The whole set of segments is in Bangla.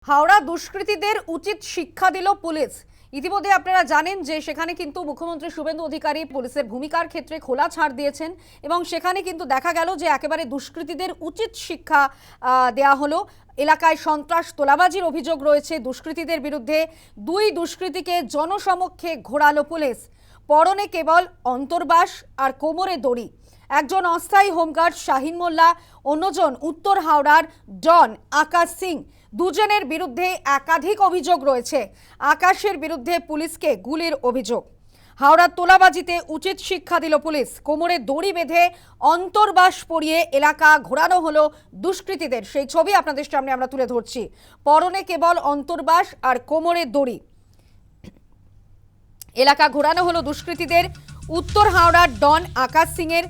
হাওড়া দুষ্কৃতীদের উচিত শিক্ষা দিল পুলিশ। ইতিমধ্যে আপনারা জানেন যে সেখানে কিন্তু মুখ্যমন্ত্রী শুভেন্দু অধিকারী পুলিশের ভূমিকার ক্ষেত্রে খোলা ছাড় দিয়েছেন এবং সেখানে কিন্তু দেখা গেল যে একেবারে দুষ্কৃতীদের উচিত শিক্ষা দেয়া হলো। এলাকায় সন্ত্রাস তোলাবাজির অভিযোগ রয়েছে দুষ্কৃতীদের বিরুদ্ধে। দুই দুষ্কৃতীকে জনসমক্ষে ঘোরালো পুলিশ। পরনে কেবল অন্তর্বাস আর কোমরে দড়ি। একজন অস্থায়ী হোমগার্ড শাহিন মোল্লা, অন্যজন উত্তর হাওড়ার ডন আকাশ সিং। দুজনের বিরুদ্ধে একাধিক অভিযোগ রয়েছে। আকাশের বিরুদ্ধে পুলিশকে গুলির অভিযোগ। হাওড়ার তোলাবাজিতে উচিত শিক্ষা দিল পুলিশ। কোমরে দড়ি বেঁধে অন্তর্বাস পরিয়ে এলাকা ঘোরানো হলো দুষ্কৃতীদের। সেই ছবি আপনাদের সামনে আমরা তুলে ধরছি। পরনে কেবল অন্তর্বাস আর কোমরে দড়ি। এলাকা ঘোরানো হলো দুষ্কৃতীদের। উত্তর হাওড়ার ডন আকাশ সিং এর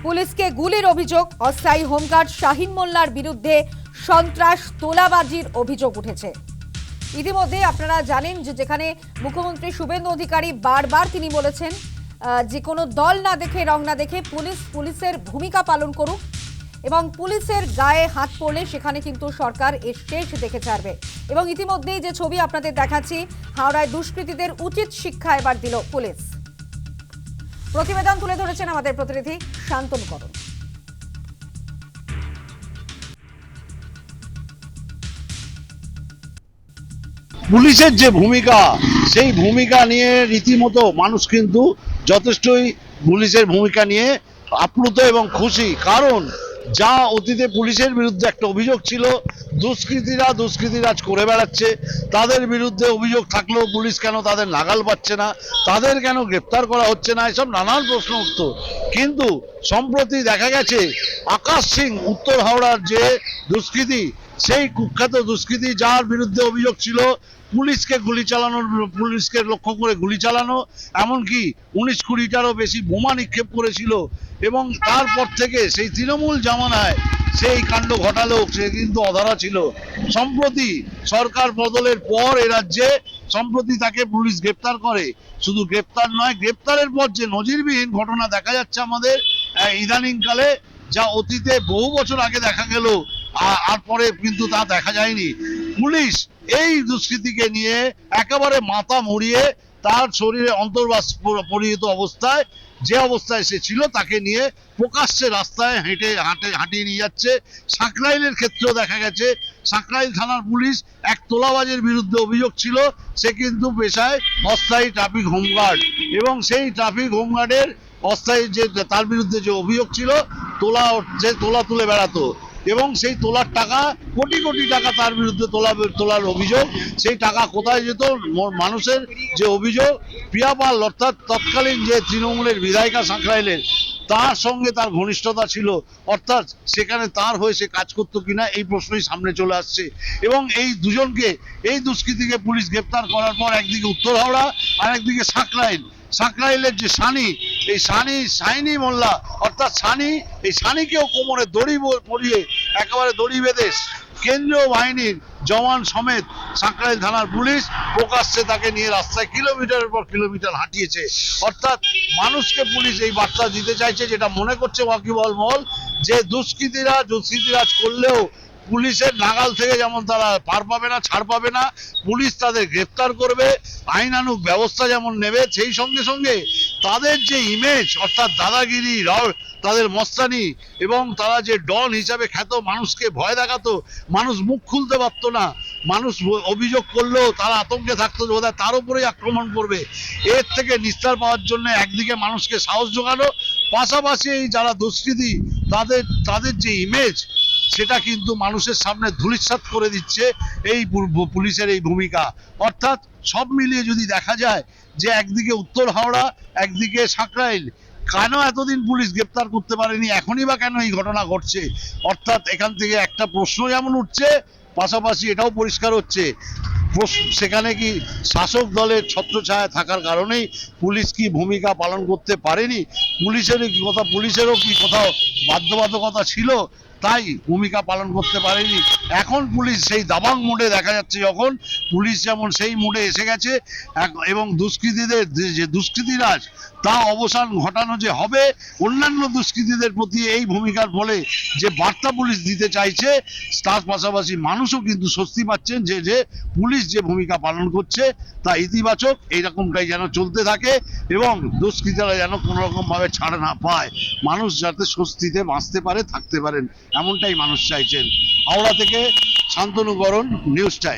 পুলিশকে গুলির অভিযোগ। অস্থায়ী হোমগার্ড শাহিন মোল্লার বিরুদ্ধে সন্ত্রাস তোলাবাজির অভিযোগ উঠেছে। ইতিমধ্যে আপনারা জানেন যে যেখানে মুখ্যমন্ত্রী শুভেন্দু অধিকারী বারবার তিনি বলেছেন যে কোনো দল না দেখে রং না দেখে পুলিশের ভূমিকা পালন করুক এবং পুলিশের গায়ে হাত পড়লে সেখানে কিন্তু সরকার এর শেষ দেখে ছাড়বে। এবং ইতিমধ্যেই যে ছবি আপনাদের দেখাচ্ছি, হাওড়ায় দুষ্কৃতীদের উচিত শিক্ষা এবার দিল পুলিশ। প্রতিবেদন তুলে ধরেছেন আমাদের প্রতিনিধি শান্তনু করণ। পুলিশের যে ভূমিকা, সেই ভূমিকা নিয়ে রীতিমতো মানুষ কিন্তু যথেষ্টই পুলিশের ভূমিকা নিয়ে আপ্লুত এবং খুশি। কারণ যা অতীতে পুলিশের বিরুদ্ধে একটা অভিযোগ ছিল, দুষ্কৃতীরাজ করে বেড়াচ্ছে, তাদের বিরুদ্ধে অভিযোগ থাকলেও পুলিশ কেন তাদের নাগাল পাচ্ছে না, তাদের কেন গ্রেপ্তার করা হচ্ছে না, এসব নানান প্রশ্ন উঠত। কিন্তু সম্প্রতি দেখা গেছে আকাশ সিং, উত্তর হাওড়ার যে দুষ্কৃতী, সেই কুখ্যাত দুষ্কৃতী যার বিরুদ্ধে অভিযোগ ছিল পুলিশকে লক্ষ্য করে গুলি চালানো, এমনকি 19-20টারও বেশি বোমা নিক্ষেপ করেছিল। এবং তারপর থেকে সেই তৃণমূল জামানায় সেই কাণ্ড ঘটালো, সে কিন্তু অধরা ছিল। সম্প্রতি সরকার বদলের পর এ রাজ্যে সম্প্রতি তাকে পুলিশ গ্রেপ্তার করে। শুধু গ্রেপ্তার নয়, গ্রেপ্তারের পর যে নজিরবিহীন ঘটনা দেখা যাচ্ছে আমাদের ইদানিংকালে, যা অতীতে বহু বছর আগে দেখা গেল আর পরে কিন্তু তা দেখা যায়নি। পুলিশ এই দুষ্কৃতীকে নিয়ে একেবারে মাথা মুড়িয়ে তার শরীরে অন্তর্বাস পরিহিত অবস্থায়, যে অবস্থায় সে ছিল, তাকে নিয়ে প্রকাশ্যে রাস্তায় হাঁটিয়ে নিয়ে যাচ্ছে। সাকরাইলের ক্ষেত্রেও দেখা গেছে সাকরাইল থানার পুলিশ এক তোলাবাজের বিরুদ্ধে অভিযোগ ছিল, সে কিন্তু পেশায় অস্থায়ী ট্রাফিক হোমগার্ড, এবং সেই ট্রাফিক হোমগার্ডের অস্থায়ী যে তার বিরুদ্ধে যে অভিযোগ ছিল, তোলা তুলে বেড়াতো এবং সেই তোলার টাকা কোটি কোটি টাকা তার বিরুদ্ধে তোলার অভিযোগ। সেই টাকা কোথায় যেত? মানুষের যে অভিযোগ, প্রিয়া পাল অর্থাৎ তৎকালীন যে তৃণমূলের বিধায়িকা সাকরাইলের, তার সঙ্গে তার ঘনিষ্ঠতা ছিল, অর্থাৎ সেখানে তার হয়ে সে কাজ করতো কিনা এই প্রশ্নই সামনে চলে আসছে। এবং এই দুষ্কৃতীকে পুলিশ গ্রেপ্তার করার পর একদিকে উত্তর হাওড়া আর একদিকে সাকরাইলের যে শাহিনী মোল্লা অর্থাৎ এই সানিকেও কোমরে দড়ি পরিয়ে একেবারে দড়ি বেঁধে কেন্দ্রীয় বাহিনীর জওয়ান সমেত সাকরাইল থানার পুলিশ প্রকাশ্যে তাকে নিয়ে রাস্তায় কিলোমিটারের পর কিলোমিটার হাঁটিয়েছে। অর্থাৎ মানুষকে পুলিশ এই বার্তা দিতে চাইছে, যেটা মনে করছে ওয়াকিবহাল মহল, যে দুষ্কৃতীরাজ করলেও পুলিশের নাগাল থেকে যেমন তারা পার পাবে না, ছাড় পাবে না, পুলিশ তাদের গ্রেপ্তার করবে, আইনানুগ ব্যবস্থা যেমন নেবে, সেই সঙ্গে সঙ্গে তাদের যে ইমেজ অর্থাৎ দাদাগিরি, তাদের মস্তানি এবং তারা যে ডন হিসাবে খ্যাত, মানুষকে ভয় দেখাতো, মানুষ মুখ খুলতে পারতো না, মানুষ অভিযোগ করলেও তারা আতঙ্কে থাকতো যে বোধহয় তার উপরেই আক্রমণ করবে। এর থেকে নিস্তার পাওয়ার জন্য একদিকে মানুষকে সাহস জোগানো, পাশাপাশি এই যারা দুষ্কৃতী তাদের যে ইমেজ, সেটা কিন্তু মানুষের সামনে ধূলিসাৎ করে দিচ্ছে এই পুলিশের এই ভূমিকা। অর্থাৎ সব মিলিয়ে যদি দেখা যায় যে একদিকে উত্তর হাওড়া, একদিকে সাকরাইল, কেন এতদিন পুলিশ গ্রেপ্তার করতে পারেনি, এখনই বা কেন এই ঘটনা ঘটছে? অর্থাৎ এখান থেকে একটা প্রশ্ন যেমন উঠছে, পাশাপাশি এটাও পরিষ্কার হচ্ছে সেখানে কি শাসক দলের ছত্রছায়া থাকার কারণেই পুলিশ কি ভূমিকা পালন করতে পারেনি? পুলিশেরও কি কোথাও বাধ্যবাধকতা ছিল, তাই ভূমিকা পালন করতে পারেনি? এখন পুলিশ সেই দাবাং মোডে দেখা যাচ্ছে, যখন পুলিশ যেমন সেই মোডে এসে গেছে এবং দুষ্কৃতীরাজ তা অবসান ঘটানো যে হবে, অন্যান্য দুষ্কৃতীদের প্রতি এই ভূমিকার ফলে যে বার্তা পুলিশ দিতে চাইছে, তার পাশাপাশি মানুষও কিন্তু স্বস্তি পাচ্ছেন যে যে পুলিশ যে ভূমিকা পালন করছে তা ইতিবাচক। এইরকমটাই যেন চলতে থাকে এবং দুষ্কৃতীরা যেন কোনো রকম ভাবে ছাড় না পায়, মানুষ যাতে স্বস্তিতে বাঁচতে পারে, থাকতে পারেন, এমনটাই মানুষ চাইছেন। হাওড়া থেকে শান্তনু করণ, নিউজ টাইম।